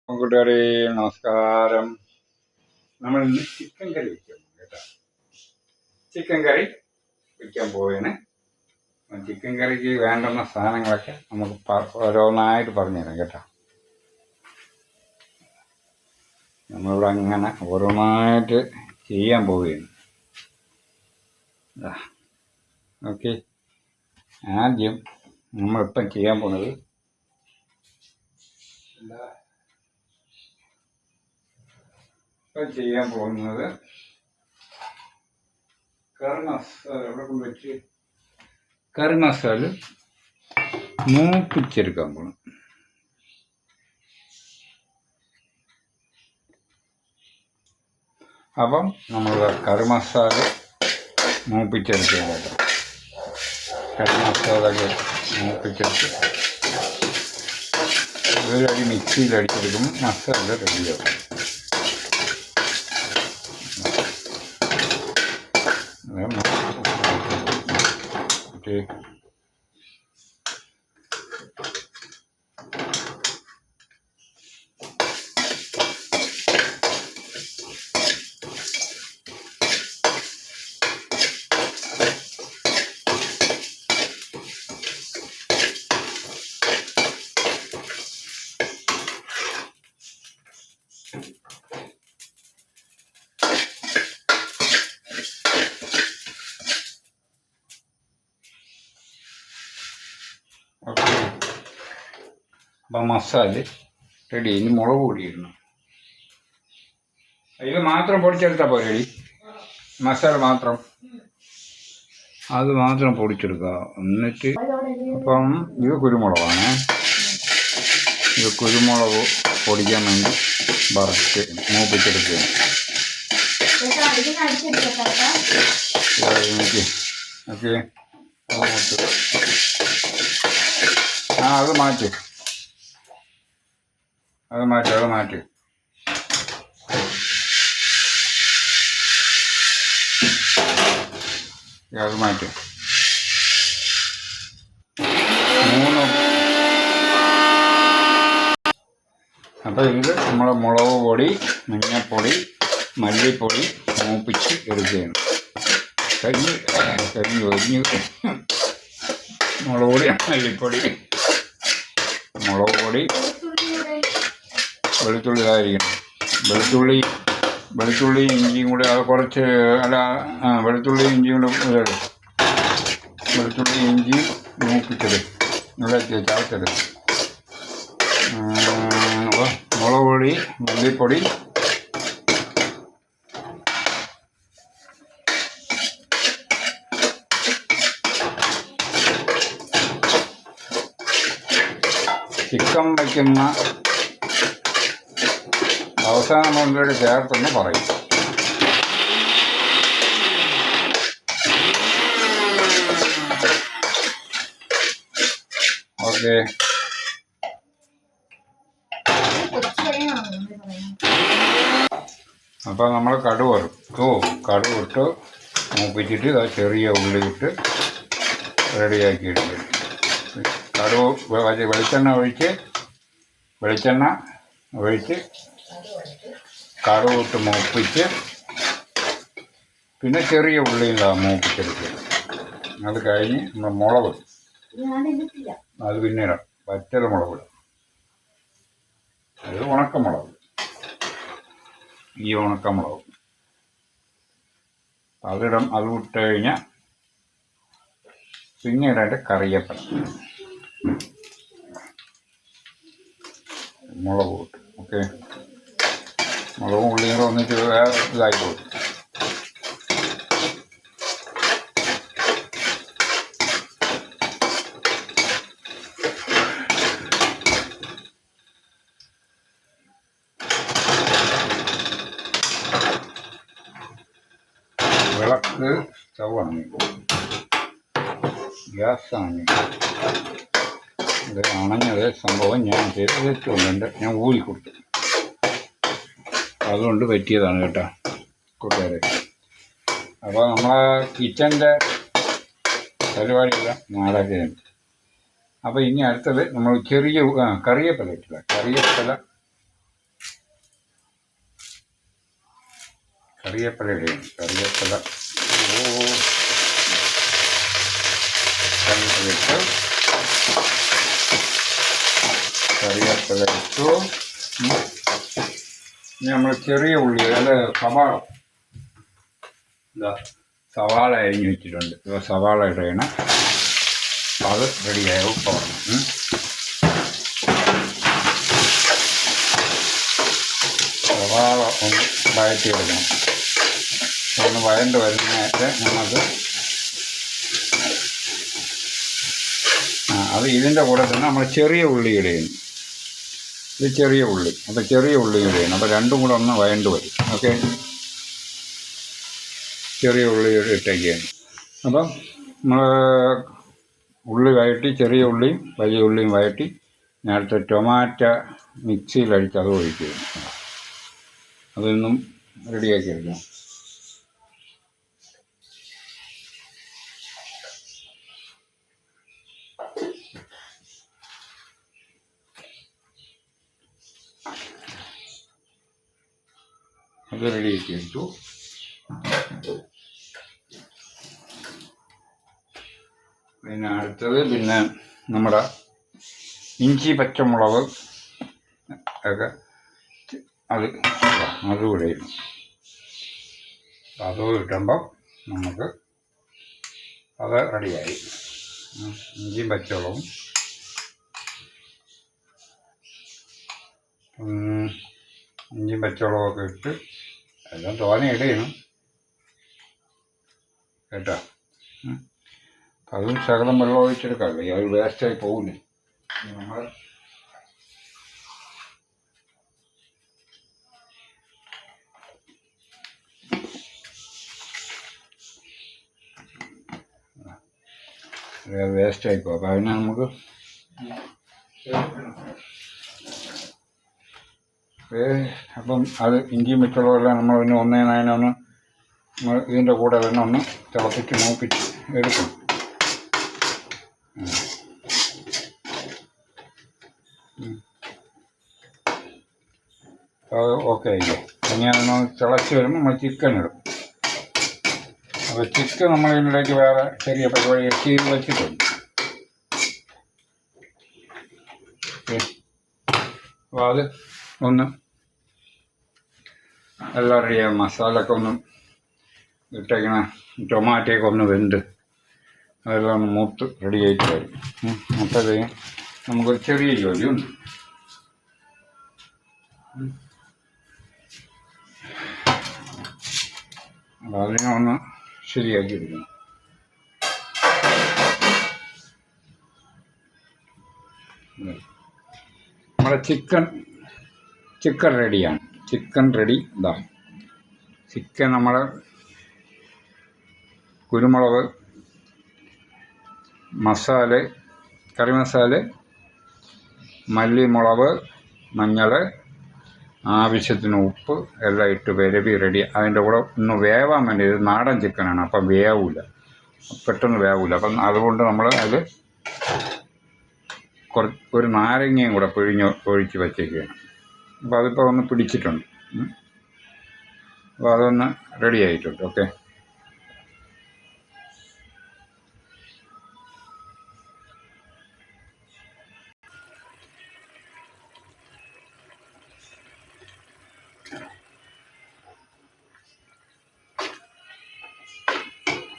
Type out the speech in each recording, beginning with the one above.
കൂട്ടുകാരെ നമസ്കാരം. നമ്മൾ ഇന്ന് ചിക്കൻ കറി വയ്ക്കാം കേട്ടോ. ചിക്കൻ കറി വയ്ക്കാൻ പോവുകയാണ്. ചിക്കൻ കറിക്ക് വേണ്ടുന്ന സാധനങ്ങളൊക്കെ നമുക്ക് ഓരോന്നായിട്ട് പറഞ്ഞുതരാം കേട്ടോ. നമ്മളിവിടെ അങ്ങനെ ഓരോന്നായിട്ട് ചെയ്യാൻ പോവുകയാണ്. ഓക്കെ, ആദ്യം നമ്മളിപ്പം ചെയ്യാൻ പോകുന്നത് കറി മസാല മൂപ്പിച്ചെടുക്കാൻ പോകണം. അപ്പം നമ്മൾ കറി മസാല മൂപ്പിച്ചെടുക്കുക. കറി മസാലയൊക്കെ മൂപ്പിച്ചെടുത്ത് ഒരു മിക്സിയിൽ അടിച്ചെടുക്കുമ്പോൾ മസാല റെഡിയാവും. ഓക്കെ, അപ്പം മസാല റെഡി. ഇനി മുളക് പൊടി ഇടണം. ഇത് മാത്രം പൊടിച്ചെടുത്താൽ പോരെ റെഡി. മസാല മാത്രം, അത് മാത്രം പൊടിച്ചെടുക്കുക. എന്നിട്ട് അപ്പം ഇത് കുരുമുളകാണ്. ഇത് കുരുമുളക് പൊടിക്കാൻ വേണ്ടി വറുത്ത് മൂപ്പിച്ചെടുക്കുക. ഓക്കെ, അത് മാറ്റി അത് മാറ്റി അത് മാറ്റി അത് മാറ്റി. അപ്പോൾ ഇത് നമ്മൾ മുളക് പൊടി, മഞ്ഞൾപ്പൊടി, മല്ലിപ്പൊടി മൂപ്പിച്ച് എടുക്കുകയാണ്. കരിഞ്ഞ് ഒരിഞ്ഞ് മുളക് പൊടി, മല്ലിപ്പൊടി, മുളക് പൊടി, വെളുത്തുള്ളി ഇതായിരിക്കണം. വെളുത്തുള്ളി ഇഞ്ചിയും കൂടെ അത് കുറച്ച് വെളുത്തുള്ളി ഇഞ്ചിയും കൂടെ വെളുത്തുള്ളി ഇഞ്ചി മൂപ്പിച്ചത് ഇവിടെ ചാച്ചത്. മുളക് പൊടി, മല്ലിപ്പൊടി, ചിക്കൻ വയ്ക്കുന്ന അവസാനം നമ്മളിവിടെ ചേർത്തെന്ന് പറയും. ഓക്കെ, അപ്പോൾ നമ്മൾ കടുവിട്ട് മൂപ്പിച്ചിട്ട് അത് ചെറിയ ഉള്ളി ഇട്ട് റെഡിയാക്കി എടുക്കും. വെളിച്ചെണ്ണ ഒഴിച്ച് കടുവിട്ട് മൂപ്പിച്ച് പിന്നെ ചെറിയ ഉള്ളിയിലാണ് മൂപ്പിച്ചെടുക്കുക. അത് കഴിഞ്ഞ് നമ്മൾ മുളക് അത് പിന്നീടാം. വറ്റൽ മുളക്, അത് ഉണക്കമുളക്, ഈ ഉണക്കമുളക് അത് വിട്ട് കഴിഞ്ഞാൽ പിന്നീടായിട്ട് കറിവേപ്പില, മുളക് കൂട്ടും. ഓക്കെ, മുളകും ഉള്ളിയും ഒന്നിച്ച് വേറെ ഇതായി പോകും. വിളക്ക് സ്റ്റൗവാണ്, ഗ്യാസാണ്. ഇത് അണഞ്ഞത് സംഭവം ഞാൻ ചെയ്തിട്ടുണ്ട്. ഞാൻ ഊരി കൊടുത്തു, അതുകൊണ്ട് പറ്റിയതാണ് കേട്ടോ കൂട്ടുകാരെ. അപ്പോൾ നമ്മളെ കിച്ചൻ്റെ പരിപാടിയെല്ലാം നാടകയാണ്. അപ്പോൾ ഇനി അടുത്തത് നമ്മൾ ചെറിയ കറിവേപ്പില ഇട്ടില്ല. കറിവേപ്പില കറിവേപ്പില ഇടുകയാണ്. കറിവേപ്പില ഇട്ട് കറിവേപ്പില ഇട്ടു. ഇനി നമ്മൾ ചെറിയ ഉള്ളി, അതായത് സവാള, സവാള അരിഞ്ഞ് വെച്ചിട്ടുണ്ട്. ഇപ്പോൾ സവാള ഇടണം. അത് റെഡിയാകും. പോകണം. സവാള ഒന്ന് വഴറ്റി എടുക്കണം. ഒന്ന് വഴണ്ട് വരുന്നതായിട്ട് നമുക്ക് അത് ഇതിൻ്റെ കൂടെ തന്നെ നമ്മൾ ചെറിയ ഉള്ളി ഇടുകയാണ്. ഇത് ചെറിയ ഉള്ളി, അപ്പോൾ ചെറിയ ഉള്ളി ഇടുകയാണ്. അപ്പോൾ രണ്ടും കൂടെ ഒന്ന് വഴണ്ട് വരും. ഓക്കെ, ചെറിയ ഉള്ളി ഇട്ടേക്കാണ്. അപ്പം നമ്മൾ ഉള്ളി വഴറ്റി, ചെറിയ ഉള്ളിയും വലിയ ഉള്ളിയും വഴറ്റി നേരത്തെ ടൊമാറ്റോ മിക്സിയിലടിച്ച് അത് ഒഴിക്കുകയാണ്. അതൊന്നും റെഡിയാക്കി എടുക്കണം. അത് റെഡിയാക്കി എടുത്തു. പിന്നെ അടുത്തത് നമ്മുടെ ഇഞ്ചി പച്ചമുളക് ഒക്കെ അതുകൂടെ ഇടും. അതും ഇടുമ്പം നമുക്ക് അത് റെഡിയായി. ഇഞ്ചിയും പച്ചമുളകും ഇഞ്ചിയും പച്ചമുളകൊക്കെ ഇട്ട് എല്ലാം തോനെ ഇടണം കേട്ടോ. അതും ശകലം വെള്ളം ഒഴിച്ചെടുക്കാമല്ലോ, അത് വേസ്റ്റായി പോകില്ലേ. നമ്മൾ വേസ്റ്റായി പോകും. അപ്പം അതിനെ നമുക്ക് അപ്പം അത് ഇഞ്ചിയും വെച്ചുള്ളതെല്ലാം നമ്മൾ പിന്നെ ഒന്നേനായനൊന്ന് ഇതിൻ്റെ കൂടെ തന്നെ ഒന്ന് തിളപ്പിച്ച് മൂപ്പിച്ച് എടുക്കും. അത് ഓക്കെ ആയില്ലേ. ഇനി അതൊന്ന് തിളച്ച് വരുമ്പോൾ നമ്മൾ ചിക്കൻ ഇടും. അപ്പോൾ ചിക്കൻ നമ്മൾ ഇതിലേക്ക് വേറെ ചെറിയ പരിപാടി ചെയ്ത് വെച്ചിട്ടുണ്ട്. അപ്പോൾ അത് ഒന്ന് എല്ലാം റെഡിയാകും. മസാലയൊക്കെ ഒന്ന് ഇട്ടേക്കണ ടൊമാറ്റോയൊക്കെ ഒന്ന് വെന്ത് അതെല്ലാം ഒന്ന് മൂത്ത് റെഡിയായിട്ട് വരും. അപ്പോഴത്തേക്കും നമുക്കൊരു ചെറിയ ജോലിയുണ്ട്. അപ്പോൾ അതിനെ ഒന്ന് ശരിയാക്കി എടുക്കണം. നമ്മുടെ ചിക്കൻ റെഡിയാണ്. Chicken ready. ഇതാ ചിക്കൻ നമ്മൾ കുരുമുളക്, കറി മസാല, മല്ലിമുളക്, മഞ്ഞൾ, ആവശ്യത്തിന് ഉപ്പ് എല്ലാം ഇട്ട് വിരവി റെഡി. അതിൻ്റെ കൂടെ ഒന്ന് വേവാൻ വേണ്ടി, ഇത് നാടൻ ചിക്കനാണ്, അപ്പം വേവില്ല, പെട്ടെന്ന് വേവില്ല. അപ്പം അതുകൊണ്ട് നമ്മൾ അത് ഒരു നാരങ്ങയും കൂടെ ഒഴിച്ച് വച്ചേക്കുകയാണ്. അപ്പോൾ അതിപ്പോൾ ഒന്ന് പിടിച്ചിട്ടുണ്ട്. അപ്പോൾ അതൊന്ന് റെഡി ആയിട്ടുണ്ട്. ഓക്കെ,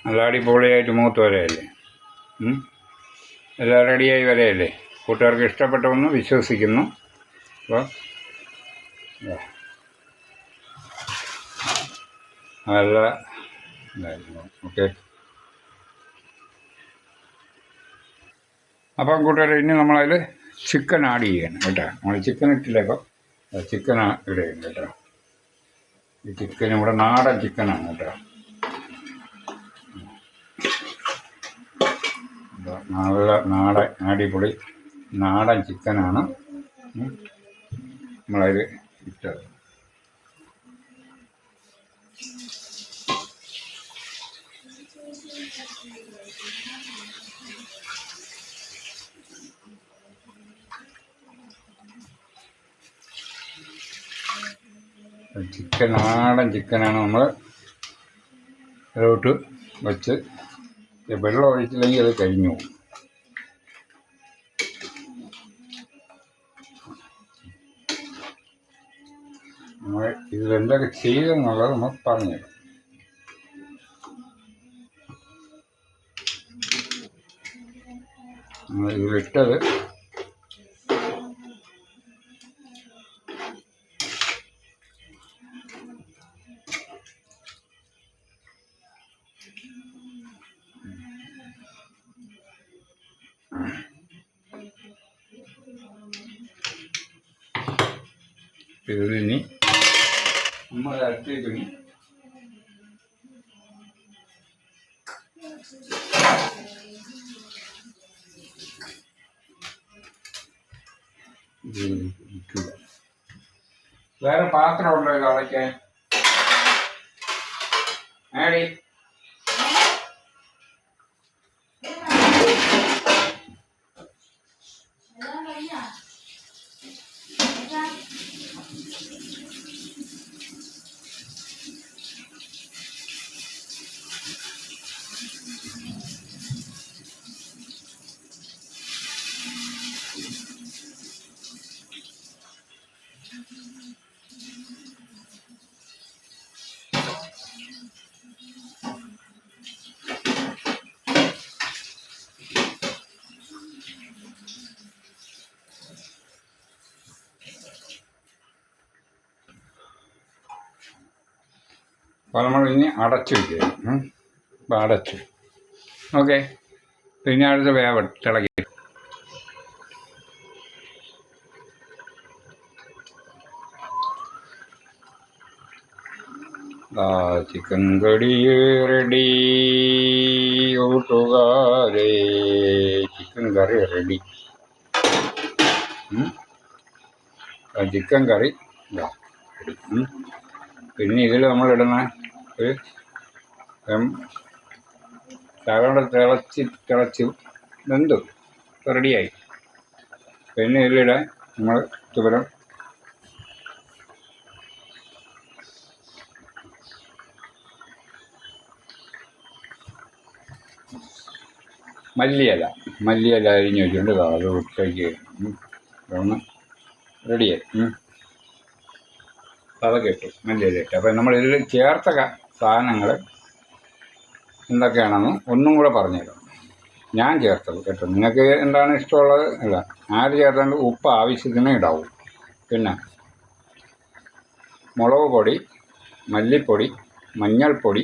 നല്ല അടിപൊളിയായിട്ട് മൂത്ത് വരെയല്ലേ. എല്ലാം റെഡിയായി വരെയല്ലേ. കൂട്ടുകാർക്ക് ഇഷ്ടപ്പെട്ടെന്ന് വിശ്വസിക്കുന്നു. അപ്പോൾ നല്ല ഇതായിരുന്നു. ഓക്കെ, അപ്പം കൂട്ടുകാർ ഇനി നമ്മളതിൽ ചിക്കൻ ആഡ് ചെയ്യണം കേട്ടോ. നമ്മൾ ചിക്കൻ ഇട്ടില്ലേപ്പോൾ ചിക്കൻ ഇടുകയാണ് കേട്ടോ. ഈ ചിക്കൻ ഇവിടെ നാടൻ ചിക്കനാണ് കേട്ടോ. നല്ല അടിപൊളി നാടൻ ചിക്കനാണ് നമ്മളതിൽ ഇട്ടത്. നാടൻ ചിക്കനാണ് നമ്മൾ അതിലോട്ട് വെച്ച് വെള്ളം ഒഴിച്ചില്ലെങ്കിൽ അത് കരിഞ്ഞു പോകും. നമ്മൾ ഇതിലെന്തൊക്കെ ചെയ്തെന്നുള്ളത് നമ്മൾ പറഞ്ഞുതരാം. നമ്മൾ ഇതിലിട്ടത് ഇതിനി നമ്മൾ അടുത്തേക്ക് വേറെ പാത്രം ഉണ്ടോ ഇത് അടയ്ക്കാൻ? ആടി അപ്പോൾ നമ്മൾ ഇനി അടച്ചു വയ്ക്കുക. അപ്പോൾ അടച്ചു. ഓക്കെ, പിന്നെ അടുത്ത് വേവ് തിളക്കി. ചിക്കൻ കറി റെഡി കൂട്ടുകാരേ, ചിക്കൻ കറി റെഡി. ചിക്കൻ കറി റെഡി. പിന്നെ ഇതിൽ നമ്മളിടുന്ന ഒരു ശകലം തിളച്ച് വെന്തു റെഡിയായി. പിന്നെ ഇതിലിടാൻ നമ്മൾ തുവരം മല്ലിയില അരിഞ്ഞ് വെച്ചിട്ടുണ്ട്. അത് വൃത്തിയാക്കി ഒന്ന് റെഡിയായി. അതൊക്കെ ഇട്ടു, മല്ലിയില ഇട്ട്. അപ്പം നമ്മൾ ഇതിൽ ചേർത്ത സാധനങ്ങൾ എന്തൊക്കെയാണെന്ന് ഒന്നും കൂടെ പറഞ്ഞുതരാം. ഞാൻ ചേർത്തത് കേട്ടോ, നിങ്ങൾക്ക് എന്താണ് ഇഷ്ടമുള്ളത് അല്ല. ആര് ചേർത്താണ്ട് ഉപ്പ് ആവശ്യത്തിന് ഇടാവൂ. പിന്നെ മുളക് പൊടി, മല്ലിപ്പൊടി, മഞ്ഞൾപ്പൊടി,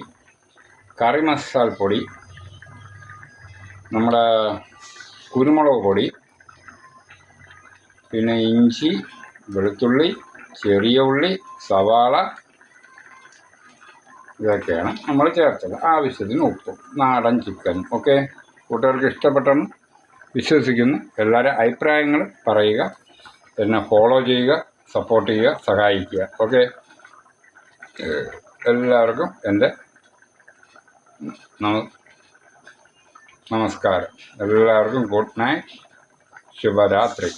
കറി മസാലപ്പൊടി, നമ്മുടെ കുരുമുളക് പൊടി, പിന്നെ ഇഞ്ചി, വെളുത്തുള്ളി, ചെറിയ ഉള്ളി, സവാള, ഇതൊക്കെയാണ് നമ്മൾ ചേർത്തത്. ആവശ്യത്തിന് ഉപ്പും, നാടൻ ചിക്കൻ. ഓക്കെ, കൂട്ടുകാർക്ക് ഇഷ്ടപ്പെട്ടെന്ന് വിശ്വസിക്കുന്നു. എല്ലാവരും അഭിപ്രായങ്ങൾ പറയുക, എന്നെ ഫോളോ ചെയ്യുക, സപ്പോർട്ട് ചെയ്യുക, സഹായിക്കുക. ഓക്കെ, എല്ലാവർക്കും എൻ്റെ നമസ്കാരം. എല്ലാവർക്കും ഗുഡ് നൈറ്റ്, ശുഭരാത്രി.